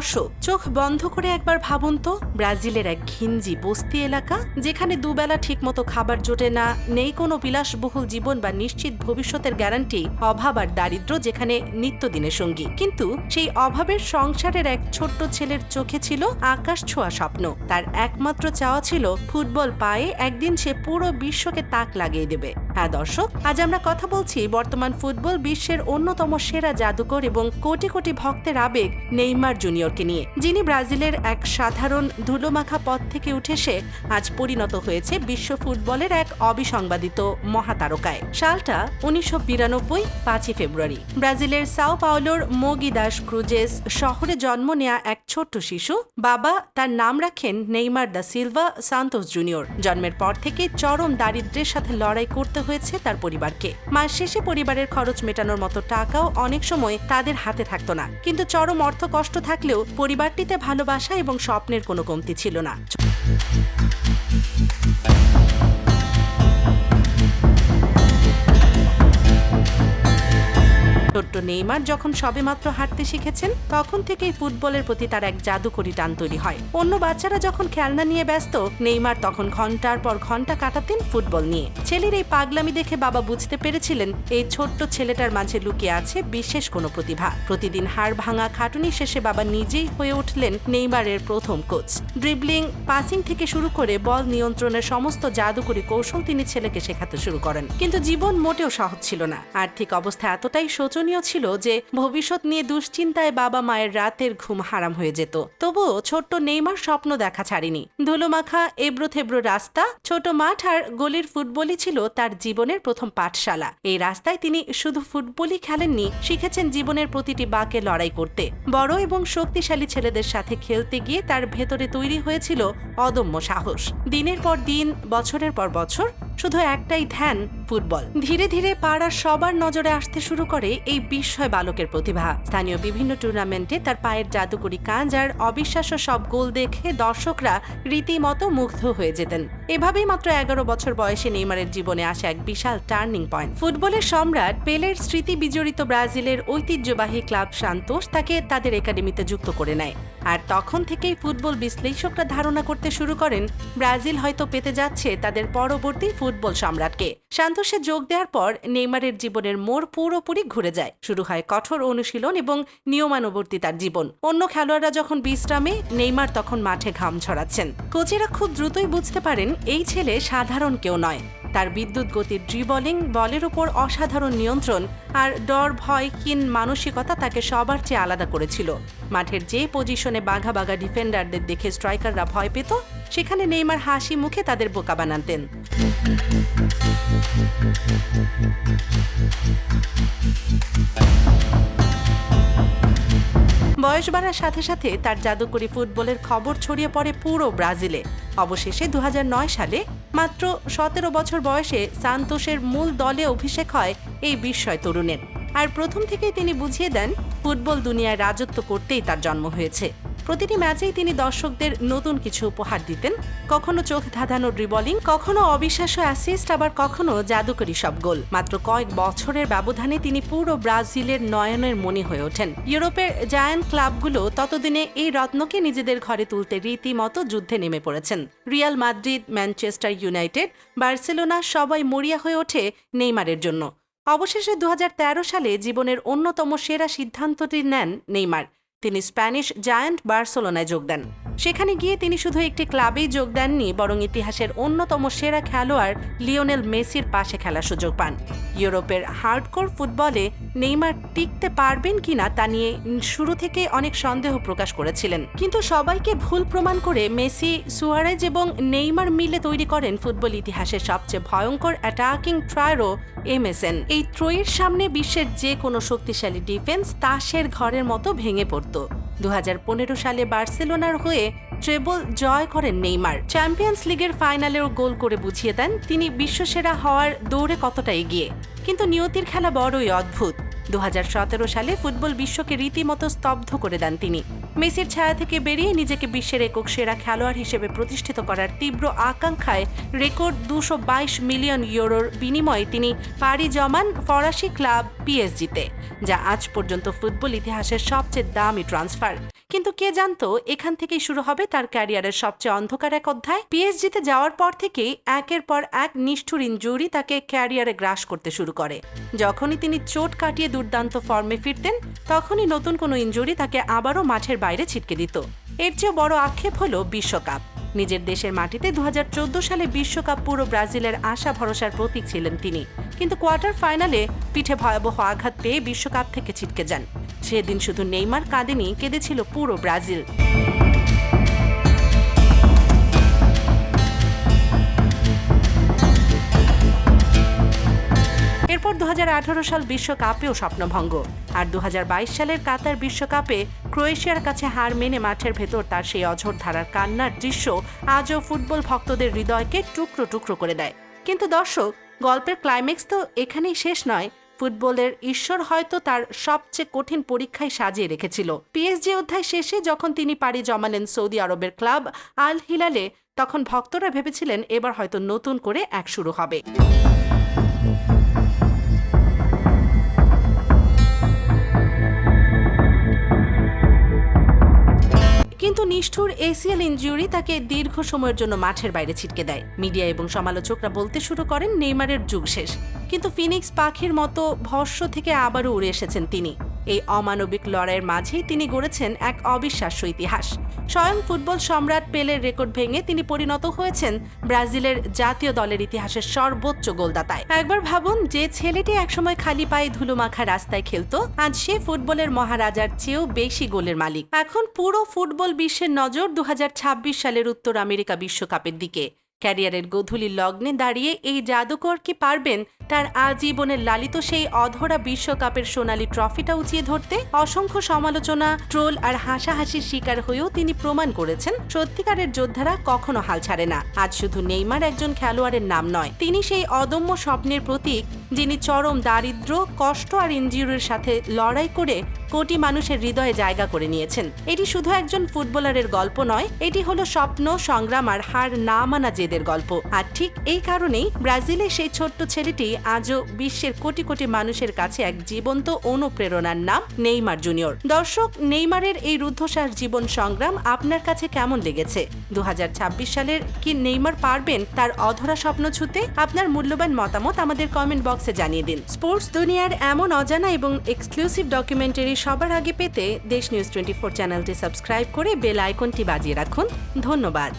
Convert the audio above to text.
দর্শক, চোখ বন্ধ করে একবার ভাবুন তো, ব্রাজিলের এক ঘিঞ্জি বস্তি এলাকা যেখানে দুবেলা ঠিকমতো খাবার জোটে না, নেই কোনো বিলাসবহুল জীবন বা নিশ্চিত ভবিষ্যতের গ্যারান্টি, অভাব আর দারিদ্র্য যেখানে নিত্যদিনের সঙ্গী। কিন্তু সেই অভাবের সংসারের এক ছোট্ট ছেলের চোখে ছিল আকাশ ছোঁয়া স্বপ্ন। তার একমাত্র চাওয়া ছিল ফুটবল পায়ে একদিন সে পুরো বিশ্বকে তাক লাগিয়ে দেবে। হ্যাঁ দর্শক, আজ আমরা কথা বলছি বর্তমান ফুটবল বিশ্বের অন্যতম সেরা জাদুকর এবং কোটি কোটি ভক্তের আবেগ নেইমার জুনিয়রকে নিয়ে, যিনি ব্রাজিলের এক সাধারণ ধুলোমাখা পথ থেকে উঠে এসে আজ পরিণত হয়েছে বিশ্ব ফুটবলের এক অবিসংবাদিত মহাতারকায়। সালটা 1992, 5 ফেব্রুয়ারি। ব্রাজিলের সাও পাওলোর মোগি দাস ক্রুজেস শহরে জন্ম নেয়া এক ছোট্ট শিশু। বাবা তার নাম রাখেন Neymar da Silva Santos junior. জন্মের পর থেকে চরম দারিদ্র্যের সাথে লড়াই করতে হয়েছে তার পরিবারকে। মাস শেষে পরিবারের খরচ মেটানোর মতো টাকাও অনেক সময় তাদের হাতে থাকতো না, কিন্তু চরম অর্থ কষ্ট থাকলেও পরিবারটিতে ভালোবাসা এবং স্বপ্নের কোনো কমতি ছিল না। ছোট্ট নেইমার যখন সবেমাত্র হাঁটতে শিখেছেন, তখন থেকেই ফুটবলের প্রতি তার এক জাদুকরি টান তৈরি হয়। অন্য বাচ্চারা যখন খেলনা নিয়ে ব্যস্ত, নেইমার তখন ঘন্টার পর ঘন্টা কাটাতেন ফুটবল নিয়ে। ছেলের এই পাগলামি দেখে বাবা বুঝতে পেরেছিলেন এই ছোট্ট ছেলেটার মাঝে লুকিয়ে আছে বিশেষ কোনো প্রতিভা। প্রতিদিন হাড় ভাঙা খাটুনি শেষে বাবা নিজেই হয়ে উঠলেন নেইমারের প্রথম কোচ। ড্রিবলিং, পাসিং থেকে শুরু করে বল নিয়ন্ত্রণের সমস্ত জাদুকরি কৌশল তিনি ছেলেকে শেখাতে শুরু করেন। কিন্তু জীবন মোটেও সহজ ছিল না। আর্থিক অবস্থা এতটাই শোচনীয় ছিল যে ভবিষ্যৎ নিয়ে দুশ্চিন্তায় বাবা মায়ের রাতের ঘুম হারাম হয়ে যেত। তবুও ছোট্ট নেইমার স্বপ্ন দেখা ছাড়েনি। ধুলোমাখা এবড়ো থেবড়ো রাস্তা, ছোট মাঠ আর গলির ফুটবলই ছিল তার জীবনের প্রথম পাঠশালা। এই রাস্তায় তিনি শুধু ফুটবলই খেলেননি, শিখেছেন জীবনের প্রতিটি বাঁকে লড়াই করতে। বড় এবং শক্তিশালী ছেলেদের সাথে খেলতে গিয়ে তার ভেতরে তৈরি হয়েছিল অদম্য সাহস। দিনের পর দিন, বছরের পর বছর শুধু একটাই ধ্যান, ফুটবল। ধীরে ধীরে পাড়ার সবার নজরে আসতে শুরু করে এই বিস্ময় বালকের প্রতিভা। স্থানীয় বিভিন্ন টুর্নামেন্টে তার পায়ের জাদুকরি কাজ আর অবিশ্বাস্য সব গোল দেখে দর্শকরা রীতিমতো মুগ্ধ হয়ে যেতেন। এভাবেই মাত্র 11 বছর বয়সে নেইমারের জীবনে আসে এক বিশাল টার্নিং পয়েন্ট। ফুটবলের সম্রাট পেলের স্মৃতি বিজড়িত ব্রাজিলের ঐতিহ্যবাহী ক্লাব সান্তোস তাকে তাদের একাডেমিতে যুক্ত করে নেয়। আর তখন থেকেই ফুটবল বিশ্লেষকরা ধারণা করতে শুরু করেন ব্রাজিল হয়তো পেতে যাচ্ছে তাদের পরবর্তী ফুটবল সম্রাটকে। সান্তোসে যোগ দেওয়ার পর নেইমারের জীবনের মোড় পুরোপুরি ঘুরে যায়। শুরু হয় কঠোর অনুশীলন এবং নিয়মানুবর্তিতার জীবন। অন্য খেলোয়াড়রা যখন বিশ্রামে, নেইমার তখন মাঠে ঘাম ঝরাচ্ছেন। কোচেরা খুব দ্রুতই বুঝতে পারেন এই ছেলে সাধারণ কেউ নয়। তার বিদ্যুৎ গতির ড্রিবলিং, বলের উপর অসাধারণ নিয়ন্ত্রণ আর ডর ভয়হীন মানসিকতা তাকে সবার চেয়ে আলাদা করেছিল। মাঠের যে পজিশনে বাঘা বাঘা ডিফেন্ডারদের দেখে স্ট্রাইকাররা ভয় পেত, সেখানে নেইমার হাসি মুখে তাদের বোকা বানাতেন। বয়স বাড়ার সাথে সাথে তার জাদুকরি ফুটবলের খবর ছড়িয়ে পড়ে পুরো ব্রাজিলে। অবশেষে 2009 সালে মাত্র 17 বছর বয়সে সান্তোসের মূল দলে অভিষেক হয় এই বিস্ময় তরুণের। আর প্রথম থেকেই তিনি বুঝিয়ে দেন ফুটবল দুনিয়ায় রাজত্ব করতেই তার জন্ম হয়েছে। প্রতিটি ম্যাচেই তিনি দর্শকদের নতুন কিছু উপহার দিতেন। কখনো চোখ ধাঁধানো ড্রিবলিং, কখনো অবিশ্বাস্য অ্যাসিস্ট, আবার কখনো জাদুকরি সব গোল। মাত্র কয়েক বছরের ব্যবধানে তিনি পুরো ব্রাজিলের নয়নের মণি হয়ে ওঠেন। ইউরোপের জায়ান্ট ক্লাবগুলো ততদিনে এই রত্নকে নিজেদের ঘরে তুলতে রীতিমতো যুদ্ধে নেমে পড়েছেন। Real Madrid, Manchester United, Barcelona সবাই মরিয়া হয়ে ওঠে নেইমারের জন্য। অবশেষে 2013 সালে জীবনের অন্যতম সেরা সিদ্ধান্তটি নেন নেইমার। তিনি স্প্যানিশ জায়ান্ট বার্সেলোনায় যোগ দেন। সেখানে গিয়ে তিনি শুধু একটি ক্লাবেই যোগ দেননি, বরং ইতিহাসের অন্যতম সেরা খেলোয়াড় লিওনেল মেসির পাশে খেলার সুযোগ পান। ইউরোপের হার্ডকোর ফুটবলে নেইমার টিকতে পারবেন কিনা তা নিয়ে শুরু থেকে অনেক সন্দেহ প্রকাশ করেছিলেন, কিন্তু সবাইকে ভুল প্রমাণ করে মেসি, সুয়ারেজ এবং নেইমার মিলে তৈরি করেন ফুটবল ইতিহাসের সবচেয়ে ভয়ঙ্কর অ্যাটাকিং ট্রায়ো এমএসএন। এই ত্রয়ীর সামনে বিশ্বের যে কোনো শক্তিশালী ডিফেন্স তাসের ঘরের মতো ভেঙে পড়ত। 2015 সালে বার্সেলোনার হয়ে ট্রেবল জয় করেন নেইমার। চ্যাম্পিয়ন্স লিগের ফাইনালেও গোল করে বুঝিয়ে দেন তিনি বিশ্বসেরা হওয়ার দৌড়ে কতটা এগিয়ে। কিন্তু নিয়তির খেলা বড়ই অদ্ভুত। 2017 সালে ফুটবল বিশ্বকে রীতিমতো স্তব্ধ করে দেন তিনি। মেসির ছায়া থেকে বেরিয়ে নিজেকে বিশ্বের একক সেরা খেলোয়াড় হিসেবে প্রতিষ্ঠিত করার তীব্র আকাঙ্ক্ষায় রেকর্ড 222 মিলিয়ন ইউরোর বিনিময়ে তিনি পাড়ি জমান ফরাসি ক্লাব পিএসজিতে, যা আজ পর্যন্ত ফুটবল ইতিহাসের সবচেয়ে দামি ট্রান্সফার। কিন্তু কে জানতো এখান থেকেই শুরু হবে তার ক্যারিয়ারের সবচেয়ে অন্ধকার এক অধ্যায়। পিএসজিতে যাওয়ার পর থেকেই একের পর এক নিষ্ঠুর ইনজুরি তাকে ক্যারিয়ারে গ্রাস করতে শুরু করে। যখনই তিনি চোট কাটিয়ে দুর্দান্ত ফর্মে ফিরতেন, তখনই নতুন কোনো ইনজুরি তাকে আবারও মাঠের বাইরে ছিটকে দিত। এর চেয়ে বড় আক্ষেপ হলো বিশ্বকাপ। নিজের দেশের মাটিতে 2014 সালে বিশ্বকাপ পুরো ব্রাজিলের আশা ভরসার প্রতীক ছিলেন তিনি, কিন্তু কোয়ার্টার ফাইনালে পিঠে ভয়াবহ আঘাত পেয়ে বিশ্বকাপ থেকে ছিটকে যান। সেদিন শুধু নেইমার কাঁদেনি, কেঁদেছিল পুরো ব্রাজিল। এরপর 2018 সাল বিশ্বকাপেও স্বপ্নভঙ্গ, আর 2022 সালের কাতার বিশ্বকাপে ক্রোয়েশিয়ার কাছে হার মেনে মাঠের ভেতর তার সেই অঝোর ধারার কান্নার দৃশ্য আজও ফুটবল ভক্তদের হৃদয়কে টুকরো টুকরো করে দেয়। কিন্তু দর্শক, গল্পের ক্লাইম্যাক্স তো এখানেই শেষ নয়। ফুটবলের ঈশ্বর হয়তো তার সবচেয়ে কঠিন পরীক্ষায় সাজিয়ে রেখেছিল। পিএসজি অধ্যায় শেষে যখন তিনি পাড়ি জমালেন সৌদি আরবের ক্লাব আল হিলালে, তখন ভক্তরা ভেবেছিলেন এবার হয়তো নতুন করে এক শুরু হবে। কিন্তু নিষ্ঠুর এসিএল ইনজুরি তাকে দীর্ঘ সময়ের জন্য মাঠের বাইরে ছিটকে দেয়। মিডিয়া এবং সমালোচকরা বলতে শুরু করেন নেইমারের যুগ শেষ। কিন্তু ফিনিক্স পাখির মতো ভস্ম থেকে আবারও উড়ে এসেছেন তিনি। এই অমানবিক লড়াইয়ের মাঝেই তিনি গড়েছেন এক অবিশ্বাস্য ইতিহাস। স্বয়ং ফুটবল সম্রাট পেলের রেকর্ড ভেঙে তিনি পরিণত হয়েছেন ব্রাজিলের জাতীয় দলের ইতিহাসের সর্বোচ্চ গোলদাতায়। একবার ভাবুন, যে ছেলেটি একসময় খালি পায়ে ধুলোমাখা রাস্তায় খেলতো, আজ সে ফুটবলের মহারাজার চেয়েও বেশি গোলের মালিক। এখন পুরো ফুটবল বিশ্বের নজর 2026 সালের উত্তর আমেরিকা বিশ্বকাপের দিকে। ক্যারিয়ারের গধূলি লগ্নে দাঁড়িয়ে এই জাদুকর কি পারবেন তার আজীবনের লালিত সেই অধরা বিশ্বকাপের সোনালী ট্রফিটা উঁচিয়ে ধরতে? অসংখ্য সমালোচনা, ট্রোল আর হাসাহাসির শিকার হয়েও তিনি প্রমাণ করেছেন সত্যিকারের যোদ্ধারা কখনো হাল ছাড়ে না। আজ শুধু নেইমার একজন খেলোয়াড়ের নাম নয়, তিনি সেই অদম্য স্বপ্নের প্রতীক, যিনি চরম দারিদ্র্য, কষ্ট আর ইনজুরির সাথে লড়াই করে কোটি মানুষের হৃদয়ে জায়গা করে নিয়েছেন। এটি শুধু একজন ফুটবলারের গল্প নয়, এটি হলো স্বপ্ন, সংগ্রাম আর হার না মানা জেদের গল্প। আর ঠিক এই কারণেই ব্রাজিলের সেই ছোট্ট ছেলেটি আজও বিশ্বের কোটি কোটি মানুষের কাছে এক জীবন্ত অনুপ্রেরণার নাম, নেইমার জুনিয়র। দর্শক, নেইমারের এই রুদ্ধশ্বাস জীবন সংগ্রাম আপনার কাছে কেমন লেগেছে? 2026 সালের কি নেইমার পারবেন তার অধরা স্বপ্ন ছুঁতে? আপনার মূল্যবান মতামত আমাদের কমেন্ট বক্সে জানিয়ে দিন। স্পোর্টস দুনিয়ার এমন অজানা এবং এক্সক্লুসিভ ডকুমেন্টারি সবার আগে পেতে দেশ নিউজ 24 চ্যানেলটি সাবস্ক্রাইব করে বেল আইকনটি বাজিয়ে রাখুন। ধন্যবাদ।